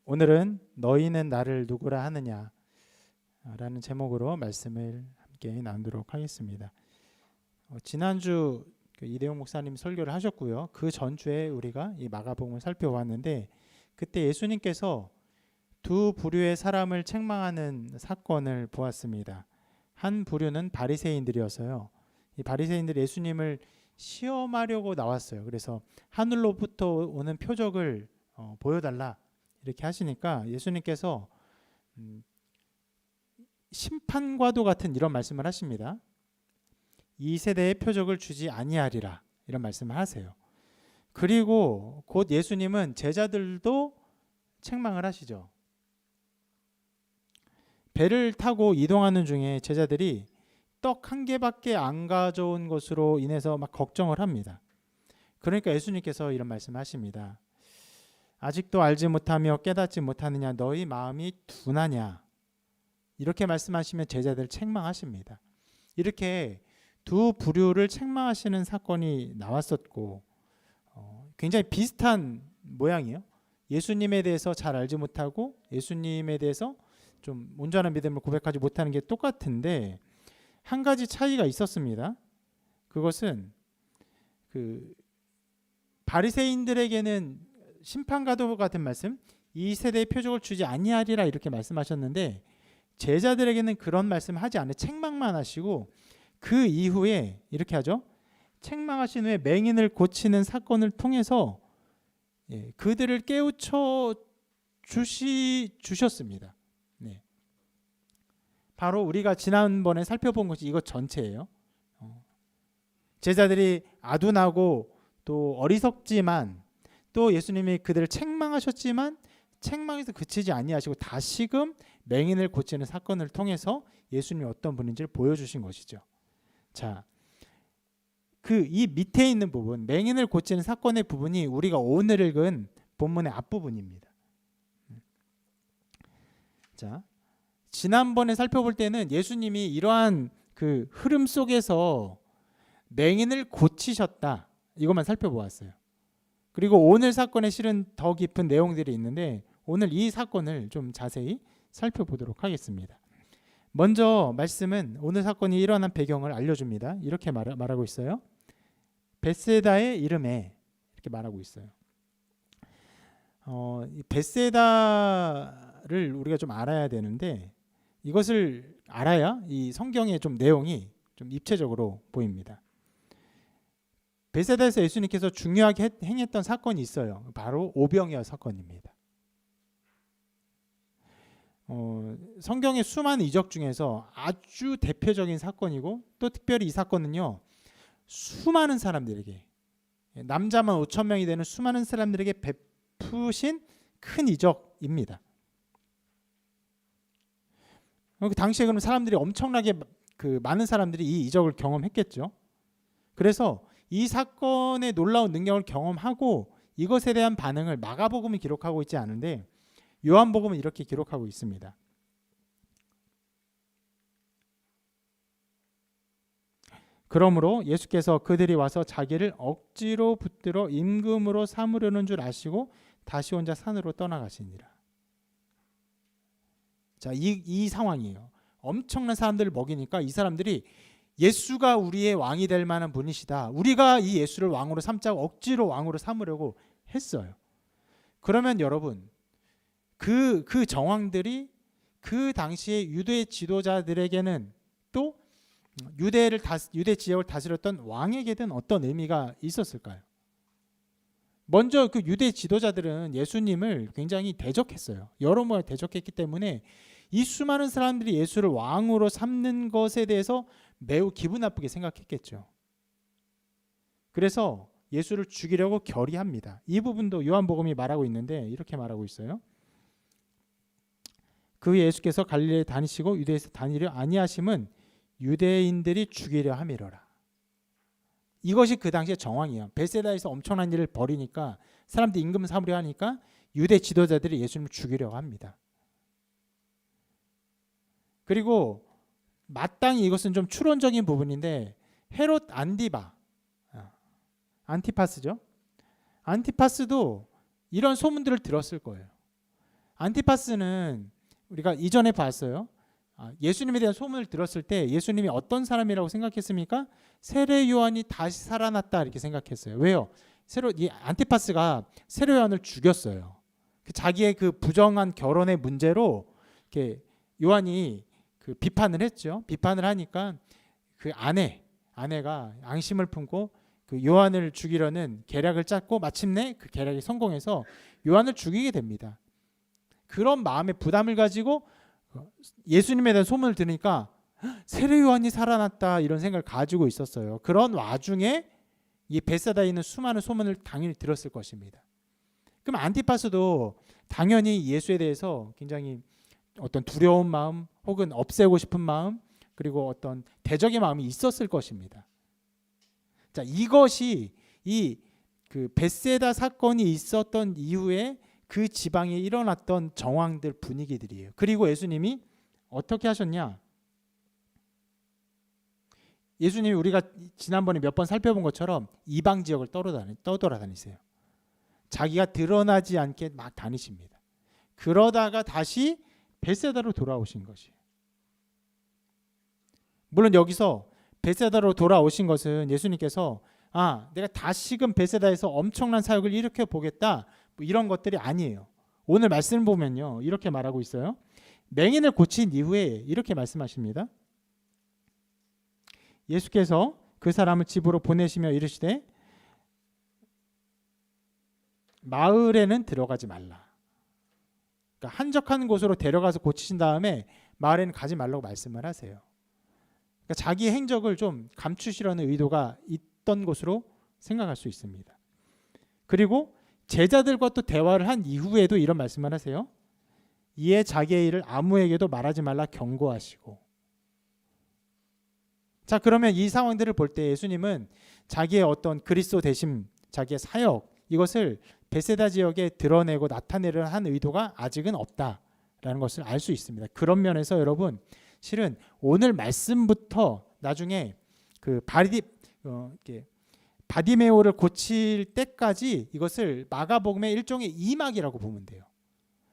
오늘은 너희는 나를 누구라 하느냐 라는 제목으로 말씀을 함께 나누도록 하겠습니다. 지난주 이대용 목사님 설교를 하셨고요. 그 전주에 우리가 이 마가복음을 살펴봤는데 그때 예수님께서 두 부류의 사람을 책망하는 사건을 보았습니다. 한 부류는 바리새인들이어서요. 이 바리새인들이 예수님을 시험하려고 나왔어요. 그래서 하늘로부터 오는 표적을 보여달라 이렇게 하시니까 예수님께서 심판과도 같은 이런 말씀을 하십니다. 이 세대의 표적을 주지 아니하리라 이런 말씀을 하세요. 그리고 곧 예수님은 제자들도 책망을 하시죠. 배를 타고 이동하는 중에 제자들이 떡 한 개밖에 안 가져온 것으로 인해서 막 걱정을 합니다. 그러니까 예수님께서 이런 말씀을 하십니다. 아직도 알지 못하며 깨닫지 못하느냐, 너희 마음이 둔하냐, 이렇게 말씀하시면 제자들을 책망하십니다. 이렇게 두 부류를 책망하시는 사건이 나왔었고 굉장히 비슷한 모양이에요. 예수님에 대해서 잘 알지 못하고 예수님에 대해서 좀 온전한 믿음을 고백하지 못하는 게 똑같은데 한 가지 차이가 있었습니다. 그것은 바리새인들에게는 심판과도 같은 말씀, 이 세대의 표적을 주지 아니하리라 이렇게 말씀하셨는데 제자들에게는 그런 말씀을 하지 않아요. 책망만 하시고 그 이후에 이렇게 하죠. 책망하신 후에 맹인을 고치는 사건을 통해서 그들을 깨우쳐 주셨습니다. 네. 바로 우리가 지난번에 살펴본 것이 이것 전체예요. 제자들이 아둔하고 또 어리석지만 또 예수님이 그들을 책망하셨지만 책망에서 그치지 아니하시고 다시금 맹인을 고치는 사건을 통해서 예수님이 어떤 분인지를 보여주신 것이죠. 자, 이 밑에 있는 부분, 맹인을 고치는 사건의 부분이 우리가 오늘 읽은 본문의 앞부분입니다. 자, 지난번에 살펴볼 때는 예수님이 이러한 그 흐름 속에서 맹인을 고치셨다 이것만 살펴보았어요. 그리고 오늘 사건에 실은 더 깊은 내용들이 있는데 오늘 이 사건을 좀 자세히 살펴보도록 하겠습니다. 먼저 말씀은 오늘 사건이 일어난 배경을 알려줍니다. 이렇게 말하고 있어요. 벳세다의 이름에 이렇게 말하고 있어요. 벳세다를 우리가 좀 알아야 되는데 이것을 알아야 이 성경의 좀 내용이 좀 입체적으로 보입니다. 벳세다에서 예수님께서 중요하게 행했던 사건이 있어요. 바로 오병이어 사건입니다. 성경의 수많은 이적 중에서 아주 대표적인 사건이고 또 특별히 이 사건은요 수많은 사람들에게 남자만 5,000명이 되는 수많은 사람들에게 베푸신 큰 이적입니다. 그 당시에 그럼 사람들이 엄청나게 많은 사람들이 이 이적을 경험했겠죠. 그래서 이 사건의 놀라운 능력을 경험하고 이것에 대한 반응을 마가복음이 기록하고 있지 않은데 요한복음은 이렇게 기록하고 있습니다. 그러므로 예수께서 그들이 와서 자기를 억지로 붙들어 임금으로 삼으려는 줄 아시고 다시 혼자 산으로 떠나가시니라. 자, 이 상황이에요. 엄청난 사람들을 먹이니까 이 사람들이 예수가 우리의 왕이 될 만한 분이시다. 우리가 이 예수를 왕으로 삼자고 억지로 왕으로 삼으려고 했어요. 그러면 여러분 그 정황들이 그 당시에 유대 지도자들에게는 또 유대 지역을 다스렸던 왕에게는 어떤 의미가 있었을까요? 먼저 그 유대 지도자들은 예수님을 굉장히 대적했어요. 여러모로 대적했기 때문에 이 수많은 사람들이 예수를 왕으로 삼는 것에 대해서 매우 기분 나쁘게 생각했겠죠. 그래서 예수를 죽이려고 결의합니다. 이 부분도 요한복음이 말하고 있는데 이렇게 말하고 있어요. 그 예수께서 갈릴리에 다니시고 유대에서 다니려 아니하심은 유대인들이 죽이려 함이로라. 이것이 그 당시의 정황이에요. 벳세다에서 엄청난 일을 벌이니까 사람들이 임금 삼으려 하니까 유대 지도자들이 예수님을 죽이려고 합니다. 그리고 마땅히 이것은 좀 추론적인 부분인데 헤롯 안티파스죠. 안티파스도 이런 소문들을 들었을 거예요. 안티파스는 우리가 이전에 봤어요. 예수님에 대한 소문을 들었을 때 예수님이 어떤 사람이라고 생각했습니까? 세례 요한이 다시 살아났다 이렇게 생각했어요. 왜요? 이 안티파스가 세례 요한을 죽였어요. 자기의 그 부정한 결혼의 문제로 이렇게 요한이 그 비판을 했죠. 비판을 하니까 그 아내가 앙심을 품고 그 요한을 죽이려는 계략을 짰고 마침내 그 계략이 성공해서 요한을 죽이게 됩니다. 그런 마음의 부담을 가지고 예수님에 대한 소문을 들으니까 세례 요한이 살아났다 이런 생각을 가지고 있었어요. 그런 와중에 이 벳사다에 있는 수많은 소문을 당연히 들었을 것입니다. 그럼 안티파스도 당연히 예수에 대해서 굉장히 어떤 두려운 마음 혹은 없애고 싶은 마음 그리고 어떤 대적의 마음이 있었을 것입니다. 자, 이것이 이 그 벳세다 사건이 있었던 이후에 그 지방에 일어났던 정황들 분위기들이에요. 그리고 예수님이 어떻게 하셨냐? 예수님이 우리가 지난번에 몇 번 살펴본 것처럼 이방 지역을 떠돌아다니세요. 자기가 드러나지 않게 막 다니십니다. 그러다가 다시 벳세다로 돌아오신 것이에요. 물론 여기서 벳세다로 돌아오신 것은 예수님께서 내가 다시금 벳세다에서 엄청난 사역을 일으켜 보겠다 뭐 이런 것들이 아니에요. 오늘 말씀을 보면요 이렇게 말하고 있어요. 맹인을 고친 이후에 이렇게 말씀하십니다. 예수께서 그 사람을 집으로 보내시며 이르시되 마을에는 들어가지 말라. 그러니까 한적한 곳으로 데려가서 고치신 다음에 마을에는 가지 말라고 말씀을 하세요. 그러니까 자기의 행적을 좀 감추시려는 의도가 있던 것으로 생각할 수 있습니다. 그리고 제자들과 또 대화를 한 이후에도 이런 말씀을 하세요. 이에 자기의 일을 아무에게도 말하지 말라 경고하시고. 자, 그러면 이 상황들을 볼 때 예수님은 자기의 어떤 그리스도 되심, 자기의 사역 이것을 벳세다 지역에 드러내고 나타내려 한 의도가 아직은 없다라는 것을 알 수 있습니다. 그런 면에서 여러분 실은 오늘 말씀부터 나중에 그 바디메오를 고칠 때까지 이것을 마가복음의 일종의 2막이라고 보면 돼요.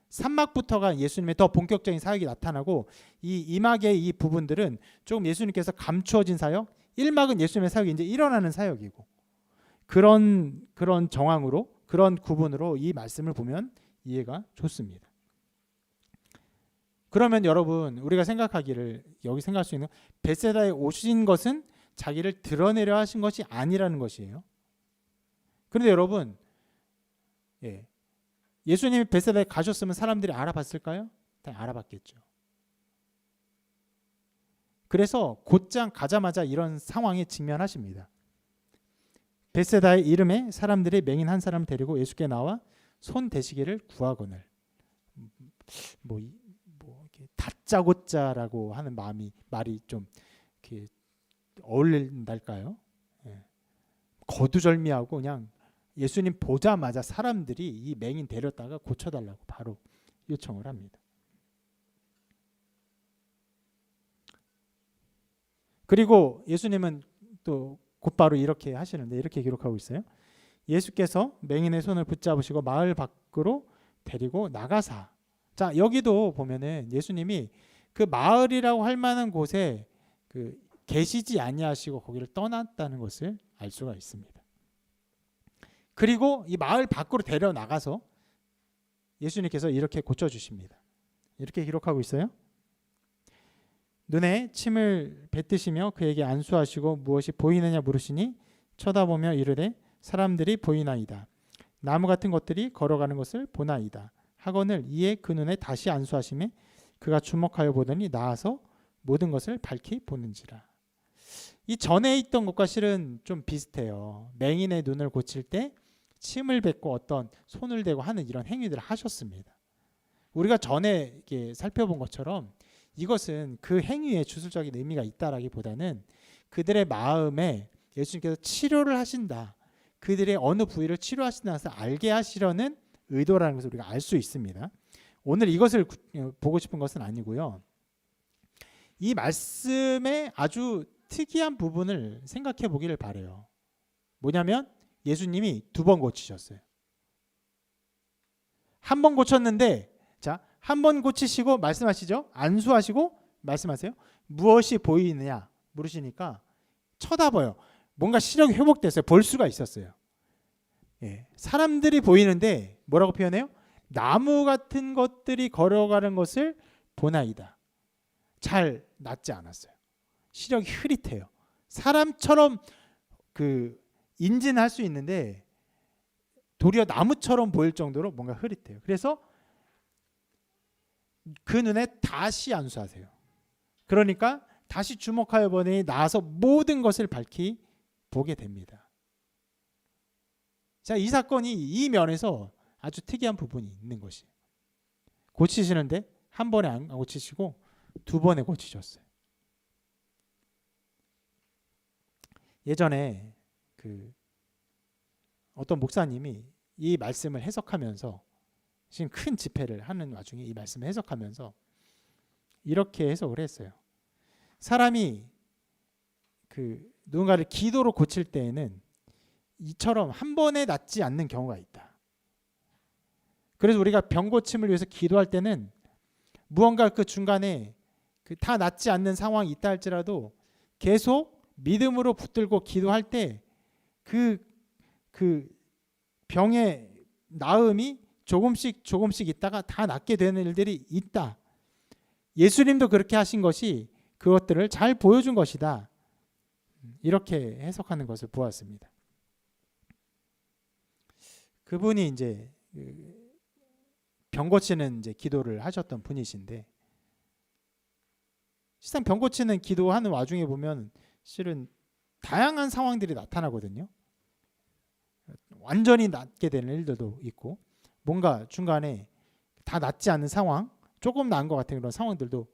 3막부터가 예수님의 더 본격적인 사역이 나타나고 이 2막의 이 부분들은 조금 예수님께서 감추어진 사역, 1막은 예수님의 사역이 이제 일어나는 사역이고 그런 정황으로 그런 구분으로 이 말씀을 보면 이해가 좋습니다. 그러면 여러분 우리가 생각하기를 여기 생각할 수 있는 벳세다에 오신 것은 자기를 드러내려 하신 것이 아니라는 것이에요. 그런데 여러분 예수님이 벳세다에 가셨으면 사람들이 알아봤을까요? 다 알아봤겠죠. 그래서 곧장 가자마자 이런 상황에 직면하십니다. 벳세다의 이름에 사람들이 맹인 한 사람을 데리고 예수께 나와 손 대시기를 구하거늘. 이렇게 다짜고짜라고 하는 말이 좀 이렇게 어울린달까요? 거두절미하고 그냥 예수님 보자마자 사람들이 이 맹인 데렸다가 고쳐달라고 바로 요청을 합니다. 그리고 예수님은 또 곧바로 이렇게 하시는데 이렇게 기록하고 있어요. 예수께서 맹인의 손을 붙잡으시고 마을 밖으로 데리고 나가사. 자, 여기도 보면은 예수님이 그 마을이라고 할 만한 곳에 계시지 아니하시고 거기를 떠났다는 것을 알 수가 있습니다. 그리고 이 마을 밖으로 데려 나가서 예수님께서 이렇게 고쳐주십니다. 이렇게 기록하고 있어요. 눈에 침을 뱉으시며 그에게 안수하시고 무엇이 보이느냐 물으시니 쳐다보며 이르되 사람들이 보이나이다. 나무 같은 것들이 걸어가는 것을 보나이다. 하거늘 이에 그 눈에 다시 안수하시매 그가 주목하여 보더니 나아서 모든 것을 밝히 보는지라. 이 전에 있던 것과 실은 좀 비슷해요. 맹인의 눈을 고칠 때 침을 뱉고 어떤 손을 대고 하는 이런 행위들을 하셨습니다. 우리가 전에 이렇게 살펴본 것처럼 이것은 그 행위에 주술적인 의미가 있다라기보다는 그들의 마음에 예수님께서 치료를 하신다. 그들의 어느 부위를 치료하신다는 것을 알게 하시려는 의도라는 것을 우리가 알 수 있습니다. 오늘 이것을 보고 싶은 것은 아니고요. 이 말씀의 아주 특이한 부분을 생각해 보기를 바라요. 뭐냐면 예수님이 2번 고치셨어요. 한 번 고쳤는데 자, 한 번 고치시고 말씀하시죠. 안수하시고 말씀하세요. 무엇이 보이느냐 물으시니까 쳐다봐요. 뭔가 시력이 회복됐어요. 볼 수가 있었어요. 예, 사람들이 보이는데 뭐라고 표현해요? 나무 같은 것들이 걸어가는 것을 보나이다. 잘 낫지 않았어요. 시력이 흐릿해요. 사람처럼 인지는 할 수 있는데 도리어 나무처럼 보일 정도로 뭔가 흐릿해요. 그래서 그 눈에 다시 안수하세요. 그러니까 다시 주목하여 보니 나아서 모든 것을 밝히 보게 됩니다. 자, 이 사건이 이 면에서 아주 특이한 부분이 있는 것이에요. 고치시는데 한 번에 안 고치시고 두 번에 고치셨어요. 예전에 어떤 목사님이 이 말씀을 해석하면서 지금 큰 집회를 하는 와중에 이 말씀을 해석하면서 이렇게 해석을 했어요. 사람이 누군가를 기도로 고칠 때에는 이처럼 한 번에 낫지 않는 경우가 있다. 그래서 우리가 병 고침을 위해서 기도할 때는 무언가 그 중간에 다 낫지 않는 상황이 있다 할지라도 계속 믿음으로 붙들고 기도할 때 그 병의 나음이 조금씩 있다가 다 낫게 되는 일들이 있다. 예수님도 그렇게 하신 것이 그것들을 잘 보여준 것이다. 이렇게 해석하는 것을 보았습니다. 그분이 이제 병 고치는 이제 기도를 하셨던 분이신데, 실상 병 고치는 기도하는 와중에 보면 실은 다양한 상황들이 나타나거든요. 완전히 낫게 되는 일들도 있고, 뭔가 중간에 다 낫지 않는 상황, 조금 나은 것 같은 그런 상황들도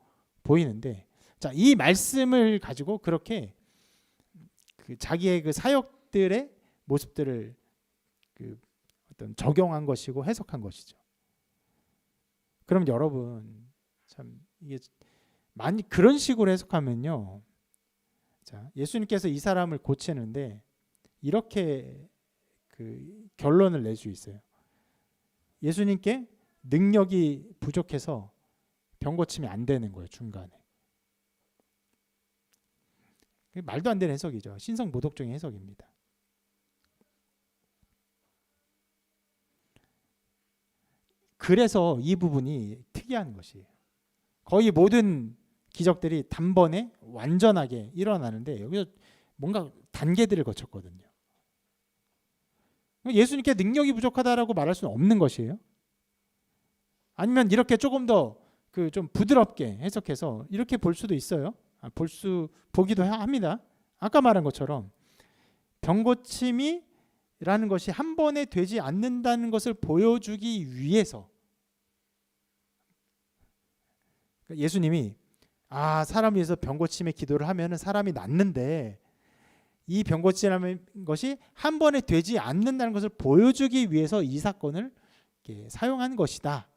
보이는데, 자, 이 말씀을 가지고 그렇게 자기의 그 사역들의 모습들을 어떤 적용한 것이고 해석한 것이죠. 그럼 여러분, 참 이게 많이 그런 식으로 해석하면요, 자, 예수님께서 이 사람을 고치는데 이렇게 결론을 낼 수 있어요. 예수님께 능력이 부족해서 병 고침이 안 되는 거예요, 중간에. 말도 안 되는 해석이죠. 신성모독적인 해석입니다. 그래서 이 부분이 특이한 것이에요. 거의 모든 기적들이 단번에 완전하게 일어나는데 여기서 뭔가 단계들을 거쳤거든요. 예수님께 능력이 부족하다라고 말할 수는 없는 것이에요. 아니면 이렇게 조금 더 좀 부드럽게 해석해서 이렇게 볼 수도 있어요. 보기도 합니다. 아까 말한 것처럼 병 고침이라는 것이 한 번에 되지 않는다는 것을 보여주기 위해서 예수님이 사람 위해서 병 고침의 기도를 하면 사람이 낫는데 이 병 고침이라는 것이 한 번에 되지 않는다는 것을 보여주기 위해서 이 사건을 사용한 것이다.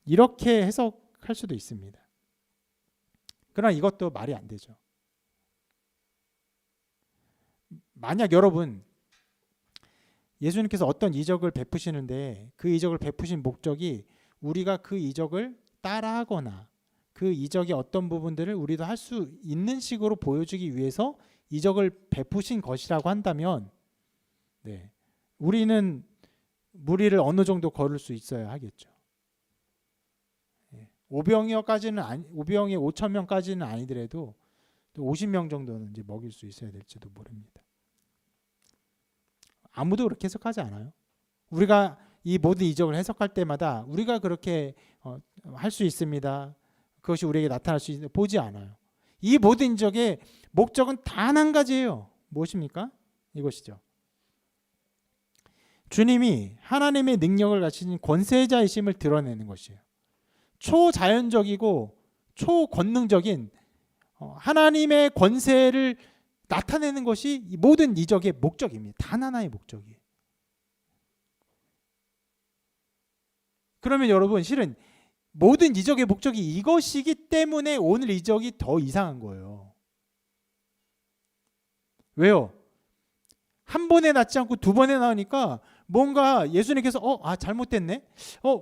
이렇게 해석할 수도 있습니다. 그러나 이것도 말이 안 되죠. 만약 여러분 예수님께서 어떤 이적을 베푸시는데 그 이적을 베푸신 목적이 우리가 그 이적을 따라하거나 그 이적의 어떤 부분들을 우리도 할 수 있는 식으로 보여주기 위해서 이적을 베푸신 것이라고 한다면, 우리는 무리를 어느 정도 걸을 수 있어야 하겠죠. 오병이어 5천 명까지는 아니더라도 50명 정도는 이제 먹일 수 있어야 될지도 모릅니다. 아무도 그렇게 해석하지 않아요. 우리가 이 모든 이적을 해석할 때마다 우리가 그렇게 할 수 있습니다. 그것이 우리에게 나타날 수 있는 보지 않아요. 이 모든 이적의 목적은 단 한 가지예요. 무엇입니까? 이것이죠. 주님이 하나님의 능력을 가진 권세자이심을 드러내는 것이에요. 초자연적이고 초권능적인 하나님의 권세를 나타내는 것이 이 모든 이적의 목적입니다. 단 하나의 목적이에요. 그러면 여러분, 실은 모든 이적의 목적이 이것이기 때문에 오늘 이적이 더 이상한 거예요. 왜요? 한 번에 낫지 않고 두 번에 나오니까 뭔가 예수님께서 잘못됐네.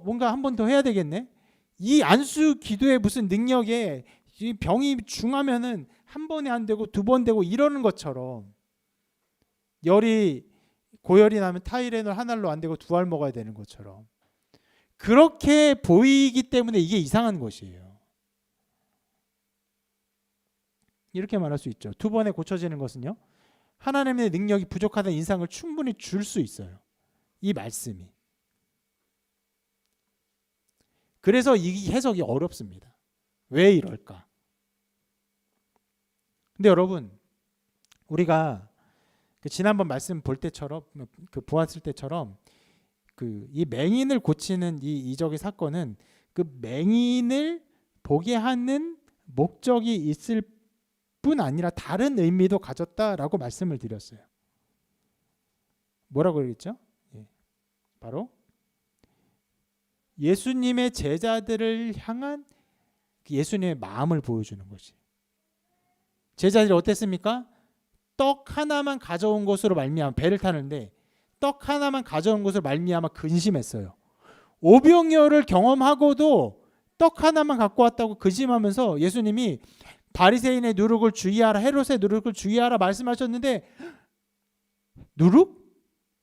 뭔가 한 번 더 해야 되겠네. 이 안수 기도의 무슨 능력에 이 병이 중하면은 한 번에 안 되고 두 번 되고 이러는 것처럼 열이 고열이 나면 타이레놀 한 알로 안 되고 두 알 먹어야 되는 것처럼 그렇게 보이기 때문에 이게 이상한 것이에요. 이렇게 말할 수 있죠. 두 번에 고쳐지는 것은요, 하나님의 능력이 부족하다는 인상을 충분히 줄 수 있어요. 이 말씀이. 그래서 이 해석이 어렵습니다. 왜 이럴까? 근데 여러분, 우리가 지난번 말씀 볼 때처럼 보았을 때처럼 이 맹인을 고치는 이 이적의 사건은 그 맹인을 보게 하는 목적이 있을 뿐 아니라 다른 의미도 가졌다라고 말씀을 드렸어요. 뭐라고 그랬죠? 바로 예수님의 제자들을 향한 예수님의 마음을 보여주는 것이. 제자들이 어땠습니까? 떡 하나만 가져온 것으로 말미암아 배를 타는데 떡 하나만 가져온 것으로 말미암아 근심했어요. 오병이어를 경험하고도 떡 하나만 갖고 왔다고 근심하면서 예수님이 바리새인의 누룩을 주의하라, 헤롯의 누룩을 주의하라 말씀하셨는데,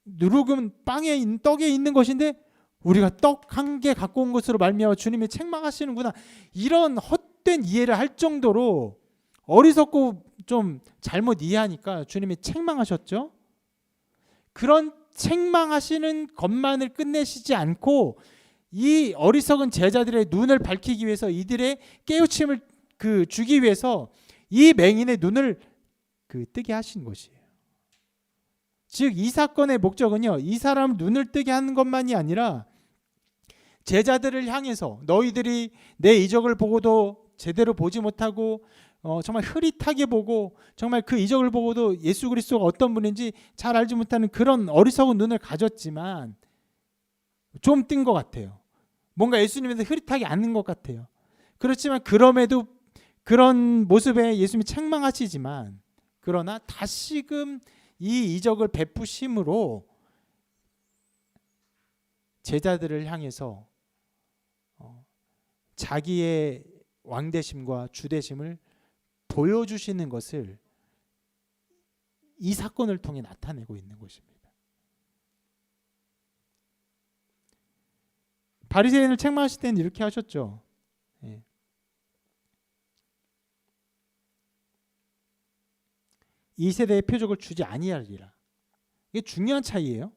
누룩은 떡에 있는 것인데 우리가 떡 한 개 갖고 온 것으로 말미암아 주님이 책망하시는구나, 이런 헛된 이해를 할 정도로 어리석고 좀 잘못 이해하니까 주님이 책망하셨죠. 그런 책망하시는 것만을 끝내시지 않고 이 어리석은 제자들의 눈을 밝히기 위해서, 이들의 깨우침을 주기 위해서 이 맹인의 눈을 뜨게 하신 것이에요. 즉 이 사건의 목적은요, 이 사람 눈을 뜨게 하는 것만이 아니라 제자들을 향해서 너희들이 내 이적을 보고도 제대로 보지 못하고 정말 흐릿하게 보고 정말 그 이적을 보고도 예수 그리스도가 어떤 분인지 잘 알지 못하는 그런 어리석은 눈을 가졌지만 좀 뜬 것 같아요. 뭔가 예수님에 대해서 흐릿하게 아는 것 같아요. 그렇지만 그럼에도 그런 모습에 예수님이 책망하시지만, 그러나 다시금 이 이적을 베푸심으로 제자들을 향해서 자기의 왕되심과 주되심을 보여주시는 것을 이 사건을 통해 나타내고 있는 것입니다. 바리새인을 책망하실 때는 이렇게 하셨죠. 이 세대의 표적을 주지 아니하리라. 이게 중요한 차이예요.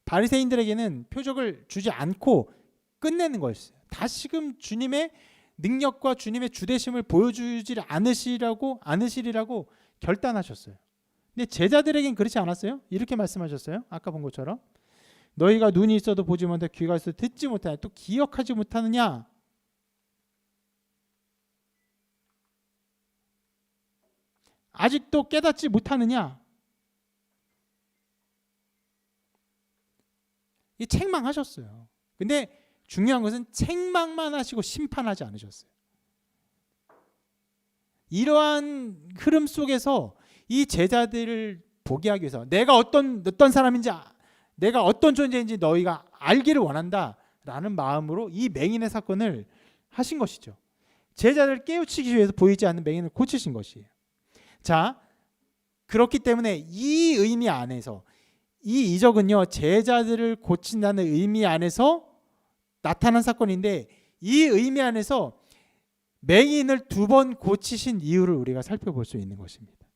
바리새인들에게는 표적을 주지 않고 끝내는 거였어요. 다시금 주님의 능력과 주님의 주대심을 보여주지 않으시리라고 결단하셨어요. 근데 제자들에겐 그렇지 않았어요. 이렇게 말씀하셨어요. 아까 본 것처럼 너희가 눈이 있어도 보지 못하고 귀가 있어도 듣지 못하냐, 또 기억하지 못하느냐. 아직도 깨닫지 못하느냐. 이 책망하셨어요. 근데 중요한 것은 책망만 하시고 심판하지 않으셨어요. 이러한 흐름 속에서 이 제자들을 보게 하기 위해서 내가 어떤 사람인지, 내가 어떤 존재인지 너희가 알기를 원한다라는 마음으로 이 맹인의 사건을 하신 것이죠. 제자들을 깨우치기 위해서 보이지 않는 맹인을 고치신 것이에요. 자, 그렇기 때문에 이 의미 안에서 이 이적은요, 제자들을 고친다는 의미 안에서 나타난 사건인데, 이 의미 안에서 맹인을 2번 고치신 이유를 우리가 살펴볼 수 있는 것입니다.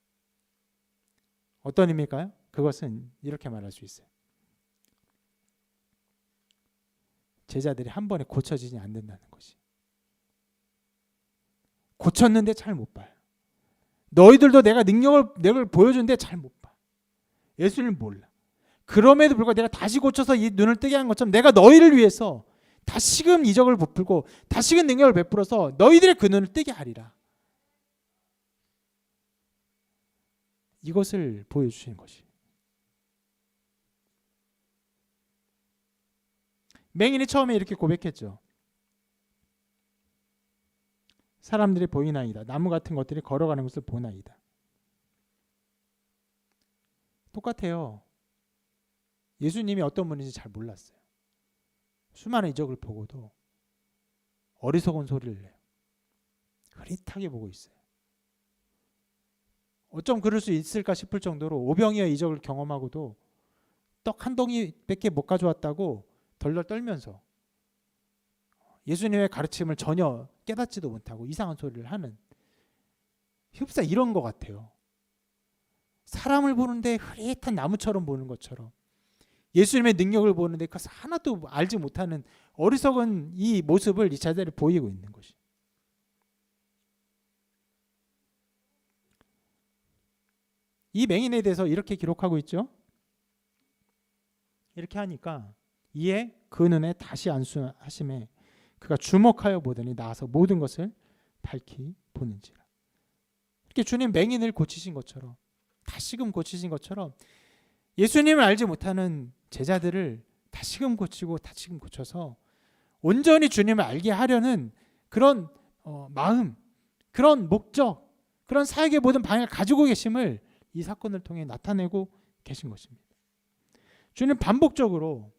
어떤 의미일까요? 그것은 이렇게 말할 수 있어요. 제자들이 한 번에 고쳐지지 않는다는 것이. 고쳤는데 잘 못 봐요. 너희들도 내가 능력을 보여주는데 잘 못 봐. 예수를 몰라. 그럼에도 불구하고 내가 다시 고쳐서 이 눈을 뜨게 한 것처럼 내가 너희를 위해서 다시금 이적을 베풀고 다시금 능력을 베풀어서 너희들의 그 눈을 뜨게 하리라. 이것을 보여주시는 것이. 맹인이 처음에 이렇게 고백했죠. 사람들이 보이나이다. 나무 같은 것들이 걸어가는 것을 보나이다. 똑같아요. 예수님이 어떤 분인지 잘 몰랐어요. 수많은 이적을 보고도 어리석은 소리를 내요. 흐릿하게 보고 있어요. 어쩜 그럴 수 있을까 싶을 정도로 오병이어의 이적을 경험하고도 떡 한 덩이밖에 못 가져왔다고 덜덜 떨면서 예수님의 가르침을 전혀 깨닫지도 못하고 이상한 소리를 하는, 흡사 이런 것 같아요. 사람을 보는데 흐릿한 나무처럼 보는 것처럼 예수님의 능력을 보는데 그것을 하나도 알지 못하는 어리석은 이 모습을 이 제자들이 보이고 있는 것이. 이 맹인에 대해서 이렇게 기록하고 있죠. 이렇게 하니까 이에 그 눈에 다시 안수하심에 그가 주목하여 보더니 나와서 모든 것을 밝히 보는지라. 이렇게 주님 맹인을 고치신 것처럼, 다시금 고치신 것처럼 예수님을 알지 못하는 제자들을 다시금 고치고 다시금 고쳐서 온전히 주님을 알게 하려는 그런 마음, 그런 목적, 그런 사역의 모든 방향을 가지고 계심을 이 사건을 통해 나타내고 계신 것입니다. 주님 반복적으로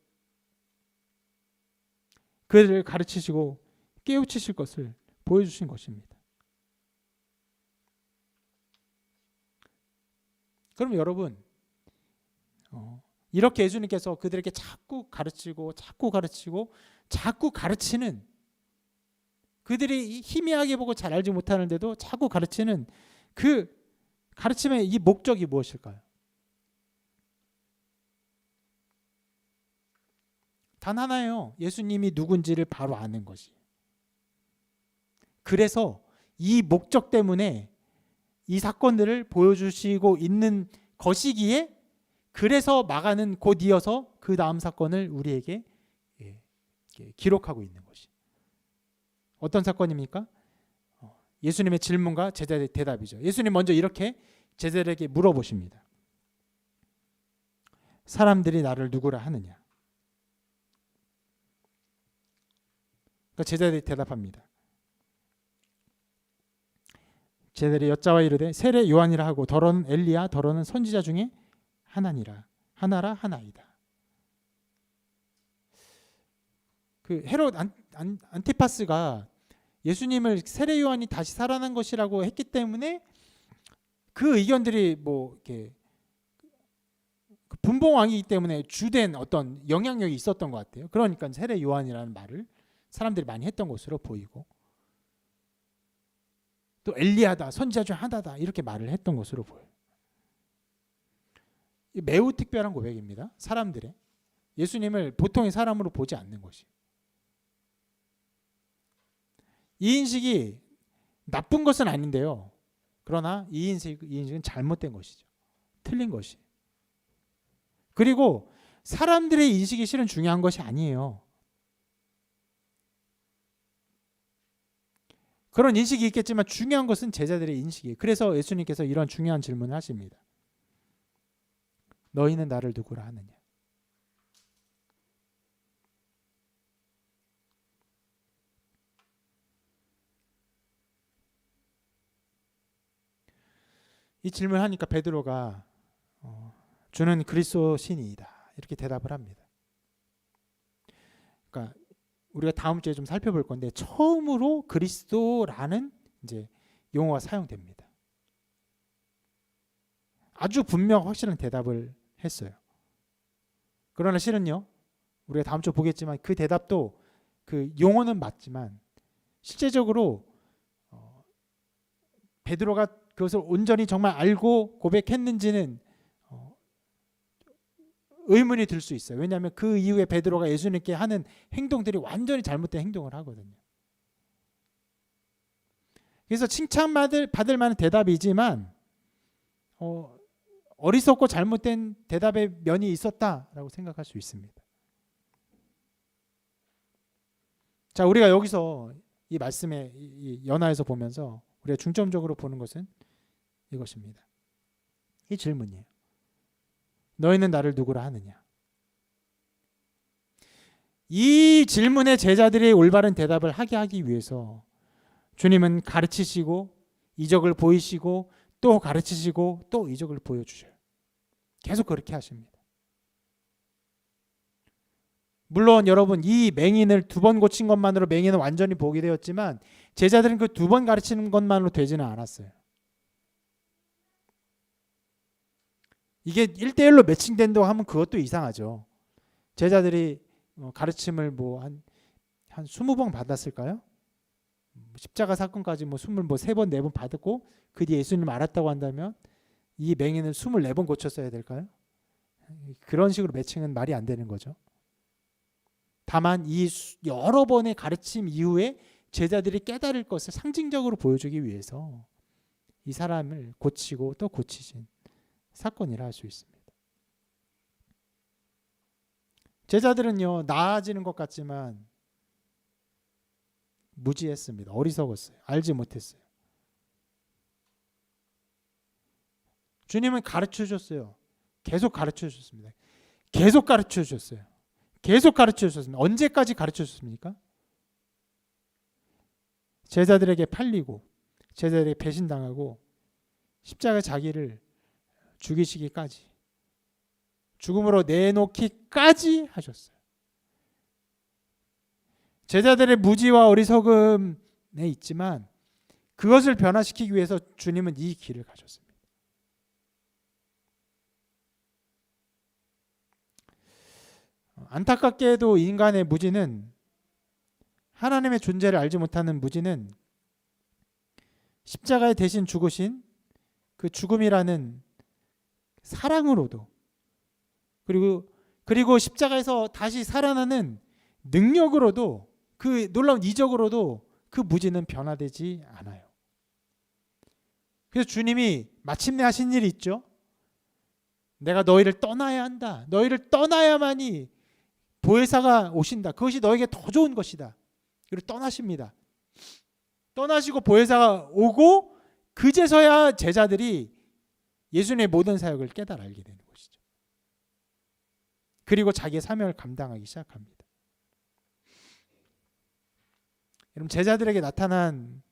그들을 가르치시고 깨우치실 것을 보여주신 것입니다. 그럼 여러분, 이렇게 예수님께서 그들에게 자꾸 가르치고 자꾸 가르치는, 그들이 희미하게 보고 잘 알지 못하는데도 자꾸 가르치는 그 가르침의 이 목적이 무엇일까요? 단 하나예요. 예수님이 누군지를 바로 아는 것이. 그래서 이 목적 때문에 이 사건들을 보여주시고 있는 것이기에, 그래서 마가는 곧 이어서 그 다음 사건을 우리에게 기록하고 있는 것이. 어떤 사건입니까? 예수님의 질문과 제자들의 대답이죠. 예수님 먼저 이렇게 제자들에게 물어보십니다. 사람들이 나를 누구라 하느냐? 그러니까 제자들이 대답합니다. 제자들이 여짜와 이르되 세례 요한이라 하고 더러는 엘리야 더러는 선지자 중에 하나라 하나이다. 그 헤롯 안티파스가 예수님을 세례 요한이 다시 살아난 것이라고 했기 때문에 그 의견들이 뭐 이렇게 분봉왕이기 때문에 주된 어떤 영향력이 있었던 것 같아요. 그러니까 세례 요한이라는 말을 사람들이 많이 했던 것으로 보이고, 또 엘리야다, 선지자 중 하나다 이렇게 말을 했던 것으로 보여요. 매우 특별한 고백입니다. 사람들의 예수님을 보통의 사람으로 보지 않는 것이. 이 인식이 나쁜 것은 아닌데요. 그러나 이 인식은 잘못된 것이죠. 틀린 것이. 그리고 사람들의 인식이 실은 중요한 것이 아니에요. 그런 인식이 있겠지만 중요한 것은 제자들의 인식이에요. 그래서 예수님께서 이런 중요한 질문을 하십니다. 너희는 나를 누구라 하느냐? 이 질문을 하니까 베드로가 주는 그리스도 신이이다 이렇게 대답을 합니다. 그러니까 우리가 다음 주에 좀 살펴볼 건데 처음으로 그리스도라는 이제 용어가 사용됩니다. 아주 분명 확실한 대답을 했어요. 그러나 실은요, 우리가 다음 주에 보겠지만 그 대답도 그 용어는 맞지만 실제적으로 베드로가 그것을 온전히 정말 알고 고백했는지는 의문이 들 수 있어요. 왜냐하면 그 이후에 베드로가 예수님께 하는 행동들이 완전히 잘못된 행동을 하거든요. 그래서 칭찬받을 만한 대답이지만 어리석고 잘못된 대답의 면이 있었다라고 생각할 수 있습니다. 자, 우리가 여기서 이 말씀에 연화해서 보면서 우리가 중점적으로 보는 것은 이것입니다. 이 질문이에요. 너희는 나를 누구라 하느냐? 이 질문에 제자들이 올바른 대답을 하기 위해서 주님은 가르치시고 이적을 보이시고 또 가르치시고 또 이적을 보여주셔요. 계속 그렇게 하십니다. 물론 여러분 이 맹인을 2번 고친 것만으로 맹인은 완전히 복이 되었지만 제자들은 그 2번 가르치는 것만으로 되지는 않았어요. 이게 1대1로 매칭된다고 하면 그것도 이상하죠. 제자들이 가르침을 한 20번 받았을까요? 십자가 사건까지 3번, 4번 받았고 그 뒤에 예수님 알았다고 한다면 이 맹인은 24번 고쳤어야 될까요? 그런 식으로 매칭은 말이 안 되는 거죠. 다만 이 여러 번의 가르침 이후에 제자들이 깨달을 것을 상징적으로 보여주기 위해서 이 사람을 고치고 또 고치신 사건이라 할 수 있습니다. 제자들은요, 나아지는 것 같지만 무지했습니다. 어리석었어요. 알지 못했어요. 주님은 가르쳐 주셨어요. 계속 가르쳐 주셨습니다. 계속 가르쳐 주셨어요. 계속 가르쳐 주셨습니다. 언제까지 가르쳐 주셨습니까? 제자들에게 팔리고 제자들에게 배신당하고 십자가 자기를 죽이시기까지, 죽음으로 내놓기까지 하셨어요. 제자들의 무지와 어리석음에 있지만 그것을 변화시키기 위해서 주님은 이 길을 가셨습니다. 안타깝게도 인간의 무지는, 하나님의 존재를 알지 못하는 무지는 십자가에 대신 죽으신 그 죽음이라는 사랑으로도 그리고 십자가에서 다시 살아나는 능력으로도, 그 놀라운 이적으로도 그 무지는 변화되지 않아요. 그래서 주님이 마침내 하신 일이 있죠. 내가 너희를 떠나야 한다. 너희를 떠나야만이 보혜사가 오신다. 그것이 너에게 더 좋은 것이다. 그리고 떠나십니다. 떠나시고 보혜사가 오고 그제서야 제자들이 예수님의 모든 사역을 깨달아 알게 되는 것이죠. 그리고 자기의 사명을 감당하기 시작합니다. 여러분, 제자들에게 나타난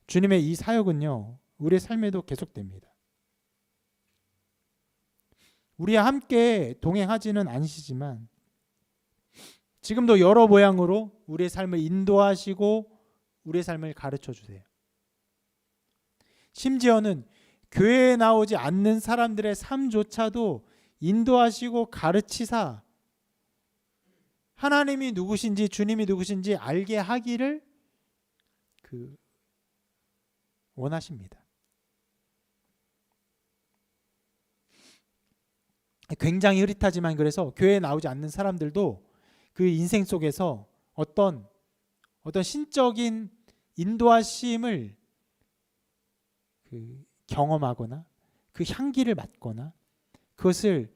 주님의 이 사역은요, 우리의 삶에도 계속됩니다. 우리와 함께 동행하지는 않으시지만 지금도 여러 모양으로 우리의 삶을 인도하시고 우리의 삶을 가르쳐 주세요. 심지어는 교회에 나오지 않는 사람들의 삶조차도 인도하시고 가르치사 하나님이 누구신지 주님이 누구신지 알게 하기를 원하십니다. 굉장히 흐릿하지만 그래서 교회에 나오지 않는 사람들도 그 인생 속에서 어떤 신적인 인도하심을 경험하거나 그 향기를 맡거나 그것을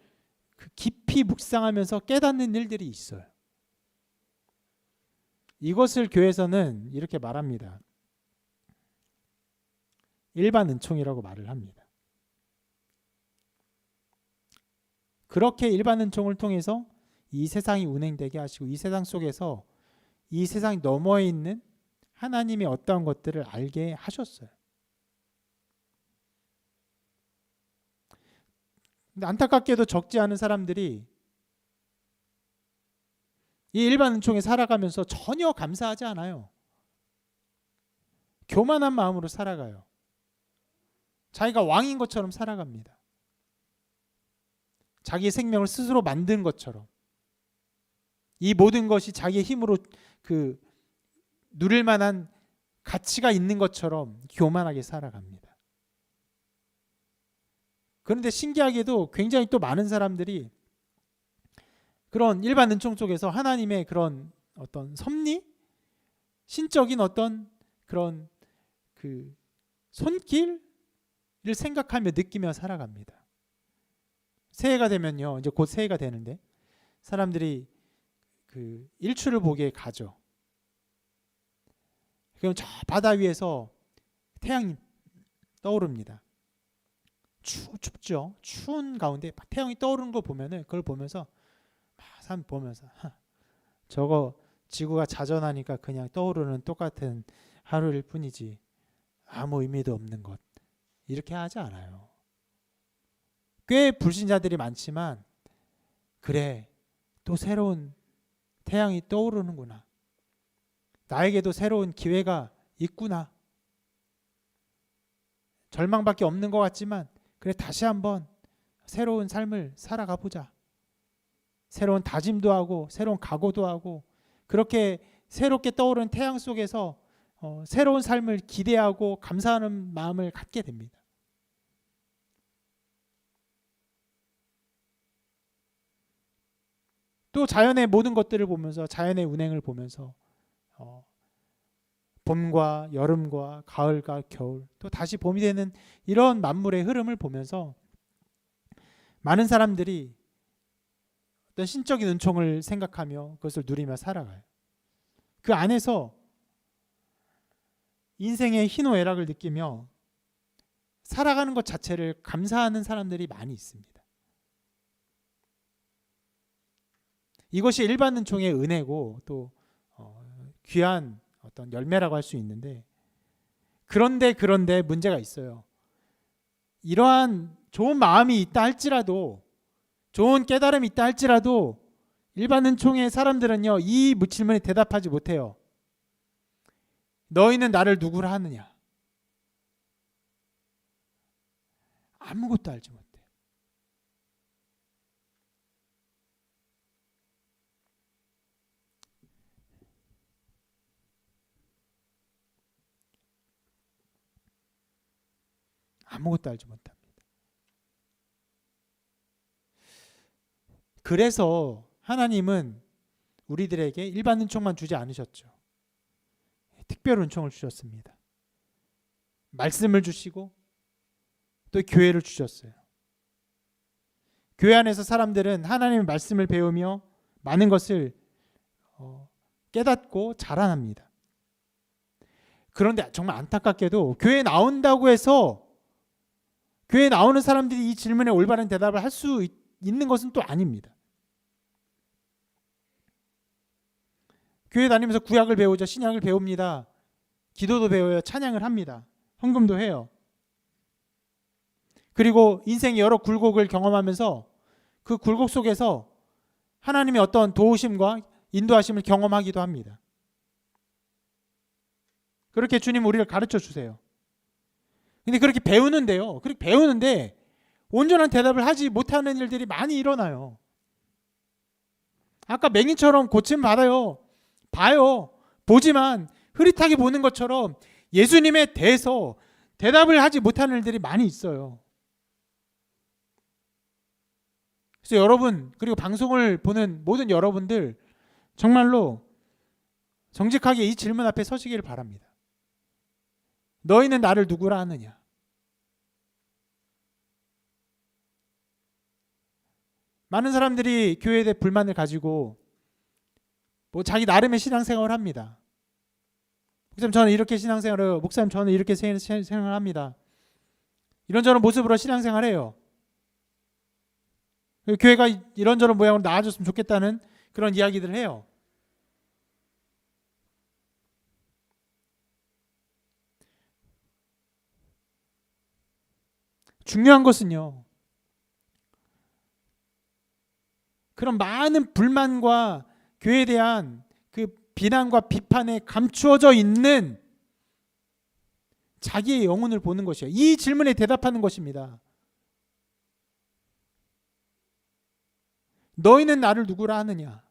깊이 묵상하면서 깨닫는 일들이 있어요. 이것을 교회에서는 이렇게 말합니다. 일반 은총이라고 말을 합니다. 그렇게 일반 은총을 통해서 이 세상이 운행되게 하시고 이 세상 속에서 이 세상 너머에 있는 하나님의 어떠한 것들을 알게 하셨어요. 근데 안타깝게도 적지 않은 사람들이 이 일반 은총에 살아가면서 전혀 감사하지 않아요. 교만한 마음으로 살아가요. 자기가 왕인 것처럼 살아갑니다. 자기의 생명을 스스로 만든 것처럼, 이 모든 것이 자기의 힘으로 누릴 만한 가치가 있는 것처럼 교만하게 살아갑니다. 그런데 신기하게도 굉장히 또 많은 사람들이 그런 일반 은총 속에서 하나님의 그런 어떤 섭리, 신적인 어떤 그런 손길을 생각하며 느끼며 살아갑니다. 새해가 되면요, 이제 곧 새해가 되는데 사람들이 일출을 보게 가죠. 그럼 저 바다 위에서 태양이 떠오릅니다. 춥죠. 추운 가운데 태양이 떠오르는 거 보면은 그걸 보면서 산 보면서 저거 지구가 자전하니까 그냥 떠오르는 똑같은 하루일 뿐이지 아무 의미도 없는 것, 이렇게 하지 않아요. 꽤 불신자들이 많지만 그래, 또 새로운 태양이 떠오르는구나. 나에게도 새로운 기회가 있구나. 절망밖에 없는 것 같지만 그래, 다시 한번 새로운 삶을 살아가 보자. 새로운 다짐도 하고 새로운 각오도 하고, 그렇게 새롭게 떠오르는 태양 속에서 새로운 삶을 기대하고 감사하는 마음을 갖게 됩니다. 또 자연의 모든 것들을 보면서, 자연의 운행을 보면서 봄과 여름과 가을과 겨울, 또 다시 봄이 되는 이런 만물의 흐름을 보면서 많은 사람들이 어떤 신적인 은총을 생각하며 그것을 누리며 살아가요. 그 안에서 인생의 희노애락을 느끼며 살아가는 것 자체를 감사하는 사람들이 많이 있습니다. 이것이 일반 은총의 은혜고 또 귀한 어떤 열매라고 할 수 있는데, 그런데 문제가 있어요. 이러한 좋은 마음이 있다 할지라도, 좋은 깨달음이 있다 할지라도 일반 은총의 사람들은요, 이 질문에 대답하지 못해요. 너희는 나를 누구라 하느냐? 아무것도 알지 못해. 아무것도 알지 못합니다. 그래서 하나님은 우리들에게 일반 은총만 주지 않으셨죠. 특별 은총을 주셨습니다. 말씀을 주시고 또 교회를 주셨어요. 교회 안에서 사람들은 하나님의 말씀을 배우며 많은 것을 깨닫고 자라납니다. 그런데 정말 안타깝게도 교회에 나온다고 해서 교회에 나오는 사람들이 이 질문에 올바른 대답을 할 수 있는 것은 또 아닙니다. 교회 다니면서 구약을 배우죠. 신약을 배웁니다. 기도도 배워요. 찬양을 합니다. 헌금도 해요. 그리고 인생의 여러 굴곡을 경험하면서 그 굴곡 속에서 하나님의 어떤 도우심과 인도하심을 경험하기도 합니다. 그렇게 주님 우리를 가르쳐 주세요. 근데 그렇게 배우는데요. 그렇게 배우는데 온전한 대답을 하지 못하는 일들이 많이 일어나요. 아까 맹인처럼 고침 받아요. 봐요. 보지만 흐릿하게 보는 것처럼 예수님에 대해서 대답을 하지 못하는 일들이 많이 있어요. 그래서 여러분, 그리고 방송을 보는 모든 여러분들 정말로 정직하게 이 질문 앞에 서시기를 바랍니다. 너희는 나를 누구라 하느냐? 많은 사람들이 교회에 대해 불만을 가지고 자기 나름의 신앙생활을 합니다. 목사님 저는 이렇게 신앙생활을, 목사님 저는 이렇게 생활을 합니다. 이런저런 모습으로 신앙생활해요. 교회가 이런저런 모양으로 나아졌으면 좋겠다는 그런 이야기들을 해요. 중요한 것은요, 그런 많은 불만과 교회에 대한 그 비난과 비판에 감추어져 있는 자기의 영혼을 보는 것이에요. 이 질문에 대답하는 것입니다. 너희는 나를 누구라 하느냐?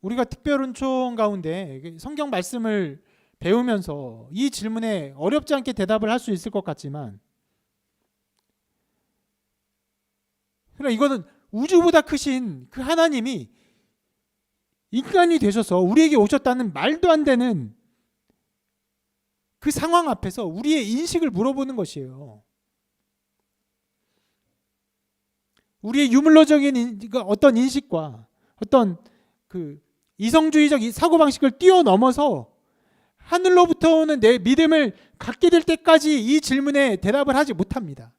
우리가 특별은총 가운데 성경 말씀을 배우면서 이 질문에 어렵지 않게 대답을 할 수 있을 것 같지만, 그러나 이거는 우주보다 크신 그 하나님이 인간이 되셔서 우리에게 오셨다는 말도 안 되는 그 상황 앞에서 우리의 인식을 물어보는 것이에요. 우리의 유물론적인 어떤 인식과 어떤 그 이성주의적 사고방식을 뛰어넘어서 하늘로부터 오는 내 믿음을 갖게 될 때까지 이 질문에 대답을 하지 못합니다.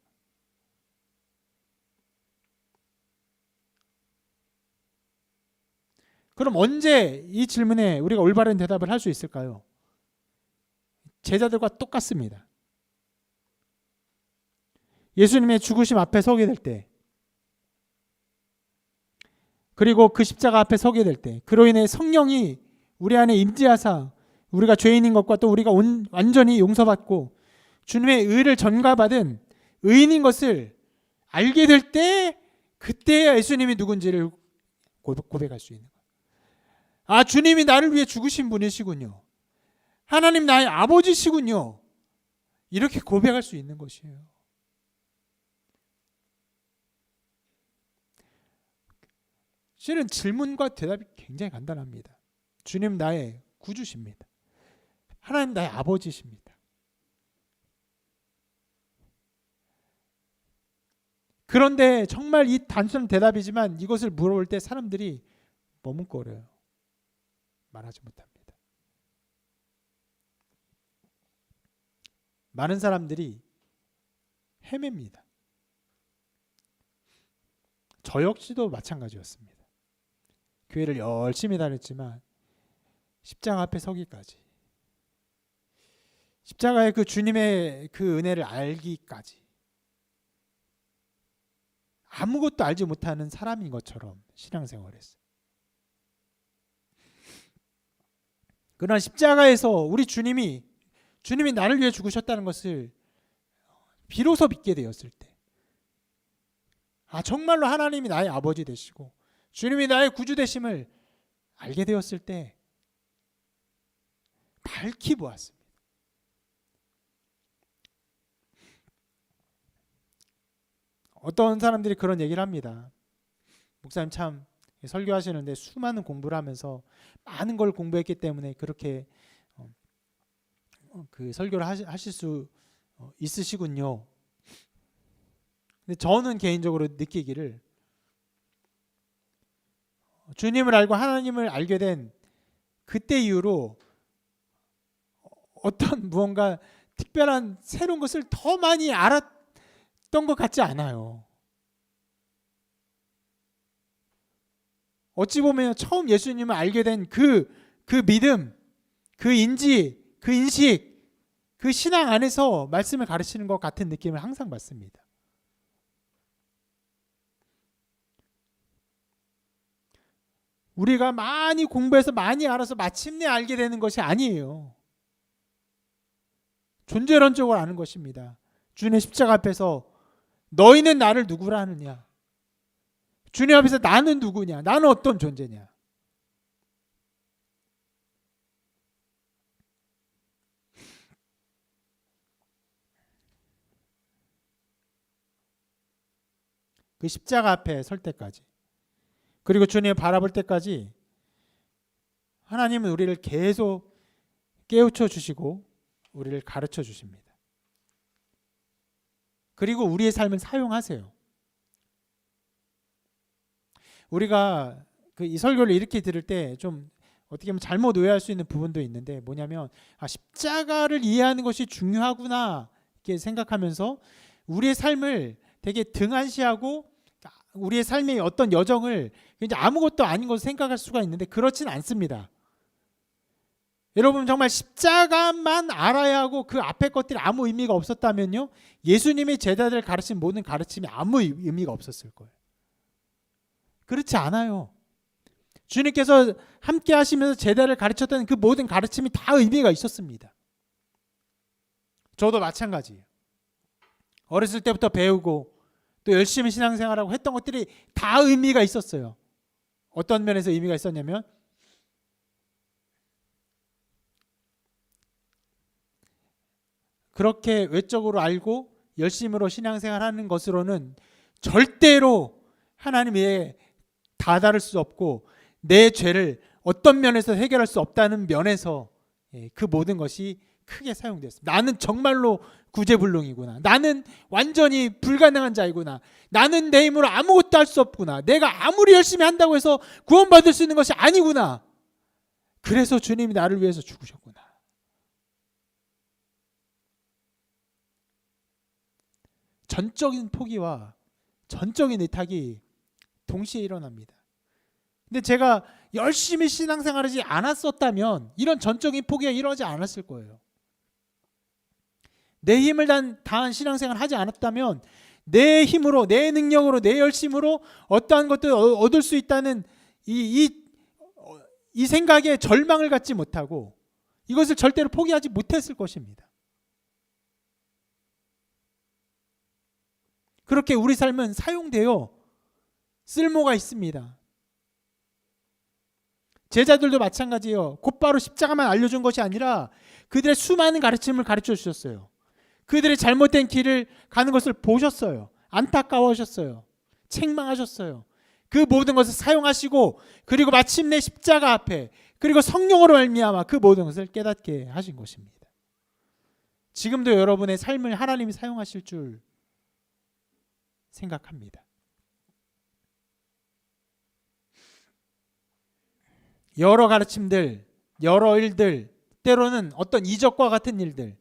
그럼 언제 이 질문에 우리가 올바른 대답을 할 수 있을까요? 제자들과 똑같습니다. 예수님의 죽으심 앞에 서게 될 때, 그리고 그 십자가 앞에 서게 될 때, 그로 인해 성령이 우리 안에 임재하사 우리가 죄인인 것과 또 우리가 완전히 용서받고 주님의 의를 전가받은 의인인 것을 알게 될 때, 그때야 예수님이 누군지를 고백할 수 있는 거예요. 아, 주님이 나를 위해 죽으신 분이시군요. 하나님 나의 아버지시군요. 이렇게 고백할 수 있는 것이에요. 실은 질문과 대답이 굉장히 간단합니다. 주님 나의 구주십니다. 하나님 나의 아버지십니다. 그런데 정말 이 단순한 대답이지만 이것을 물어볼 때 사람들이 머뭇거려요. 말하지 못합니다. 많은 사람들이 헤맵니다. 저 역시도 마찬가지였습니다. 교회를 열심히 다녔지만 십자가 앞에 서기까지, 십자가의 그 주님의 그 은혜를 알기까지 아무것도 알지 못하는 사람인 것처럼 신앙생활했어요. 그러나 십자가에서 우리 주님이 나를 위해 죽으셨다는 것을 비로소 믿게 되었을 때, 아, 정말로 하나님이 나의 아버지 되시고 주님이 나의 구주 되심을 알게 되었을 때 밝히 보았습니다. 어떤 사람들이 그런 얘기를 합니다. 목사님 참 설교하시는데 수많은 공부를 하면서 많은 걸 공부했기 때문에 그렇게 그 설교를 하실 수 있으시군요. 근데 저는 개인적으로 느끼기를, 주님을 알고 하나님을 알게 된 그때 이후로 어떤 무언가 특별한 새로운 것을 더 많이 알았던 것 같지 않아요. 어찌 보면 처음 예수님을 알게 된 그 믿음, 그 인지, 그 인식, 그 신앙 안에서 말씀을 가르치는 것 같은 느낌을 항상 받습니다. 우리가 많이 공부해서 많이 알아서 마침내 알게 되는 것이 아니에요. 존재론적으로 아는 것입니다. 주님의 십자가 앞에서 너희는 나를 누구라 하느냐, 주님 앞에서 나는 누구냐, 나는 어떤 존재냐. 그 십자가 앞에 설 때까지, 그리고 주님을 바라볼 때까지 하나님은 우리를 계속 깨우쳐 주시고 우리를 가르쳐 주십니다. 그리고 우리의 삶을 사용하세요. 우리가 이 설교를 이렇게 들을 때 좀 어떻게 보면 잘못 오해할 수 있는 부분도 있는데, 뭐냐면 십자가를 이해하는 것이 중요하구나 이렇게 생각하면서 우리의 삶을 되게 등한시하고 우리의 삶의 어떤 여정을 이제 아무것도 아닌 것으로 생각할 수가 있는데, 그렇지는 않습니다. 여러분, 정말 십자가만 알아야 하고 그 앞에 것들이 아무 의미가 없었다면요, 예수님이 제자들을 가르친 모든 가르침이 아무 의미가 없었을 거예요. 그렇지 않아요. 주님께서 함께 하시면서 제자를 가르쳤던 그 모든 가르침이 다 의미가 있었습니다. 저도 마찬가지예요. 어렸을 때부터 배우고 또 열심히 신앙생활하고 했던 것들이 다 의미가 있었어요. 어떤 면에서 의미가 있었냐면, 그렇게 외적으로 알고 열심으로 신앙생활하는 것으로는 절대로 하나님 외에 다다를 수 없고 내 죄를 어떤 면에서 해결할 수 없다는 면에서 그 모든 것이 크게 사용됐습니다. 나는 정말로 구제불능이구나. 나는 완전히 불가능한 자이구나. 나는 내 힘으로 아무것도 할 수 없구나. 내가 아무리 열심히 한다고 해서 구원받을 수 있는 것이 아니구나. 그래서 주님이 나를 위해서 죽으셨구나. 전적인 포기와 전적인 의탁이 동시에 일어납니다. 근데 제가 열심히 신앙생활하지 않았었다면 이런 전적인 포기가 일어나지 않았을 거예요. 내 힘을 다한 신앙생활을 하지 않았다면 내 힘으로, 내 능력으로, 내 열심으로 어떠한 것도 얻을 수 있다는 이 생각에 절망을 갖지 못하고 이것을 절대로 포기하지 못했을 것입니다. 그렇게 우리 삶은 사용되어 쓸모가 있습니다. 제자들도 마찬가지예요. 곧바로 십자가만 알려준 것이 아니라 그들의 수많은 가르침을 가르쳐 주셨어요. 그들의 잘못된 길을 가는 것을 보셨어요. 안타까워하셨어요. 책망하셨어요. 그 모든 것을 사용하시고 그리고 마침내 십자가 앞에 그리고 성령으로 말미암아 그 모든 것을 깨닫게 하신 것입니다. 지금도 여러분의 삶을 하나님이 사용하실 줄 생각합니다. 여러 가르침들, 여러 일들, 때로는 어떤 이적과 같은 일들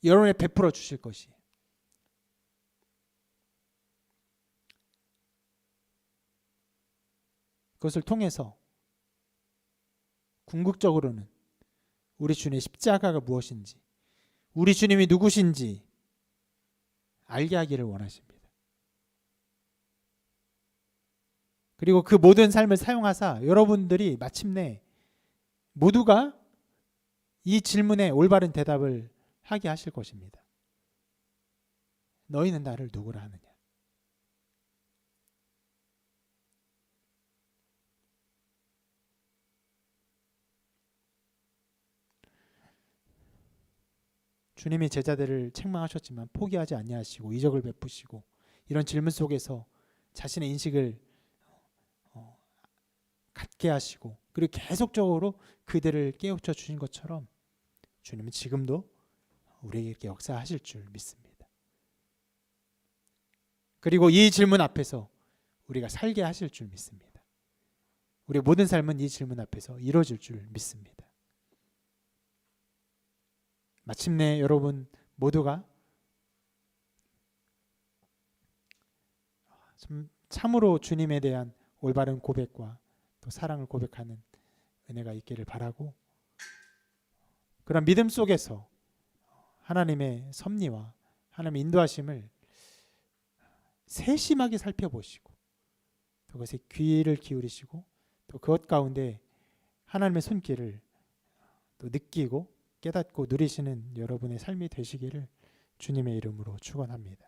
여러분에게 베풀어 주실 것이에요. 그것을 통해서 궁극적으로는 우리 주님의 십자가가 무엇인지, 우리 주님이 누구신지 알게 하기를 원하십니다. 그리고 그 모든 삶을 사용하사 여러분들이 마침내 모두가 이 질문에 올바른 대답을 하게 하실 것입니다. 너희는 나를 누구라 하느냐? 주님이 제자들을 책망하셨지만 포기하지 아니하시고 이적을 베푸시고 이런 질문 속에서 자신의 인식을 갖게 하시고 그리고 계속적으로 그들을 깨우쳐 주신 것처럼 주님은 지금도 우리에게 이렇게 역사하실 줄 믿습니다. 그리고 이 질문 앞에서 우리가 살게 하실 줄 믿습니다. 우리의 모든 삶은 이 질문 앞에서 이루어질 줄 믿습니다. 마침내 여러분 모두가 참으로 주님에 대한 올바른 고백과 또 사랑을 고백하는 은혜가 있기를 바라고, 그런 믿음 속에서 하나님의 섭리와 하나님의 인도하심을 세심하게 살펴보시고 그것에 귀를 기울이시고 또 그것 가운데 하나님의 손길을 또 느끼고 깨닫고 누리시는 여러분의 삶이 되시기를 주님의 이름으로 축원합니다.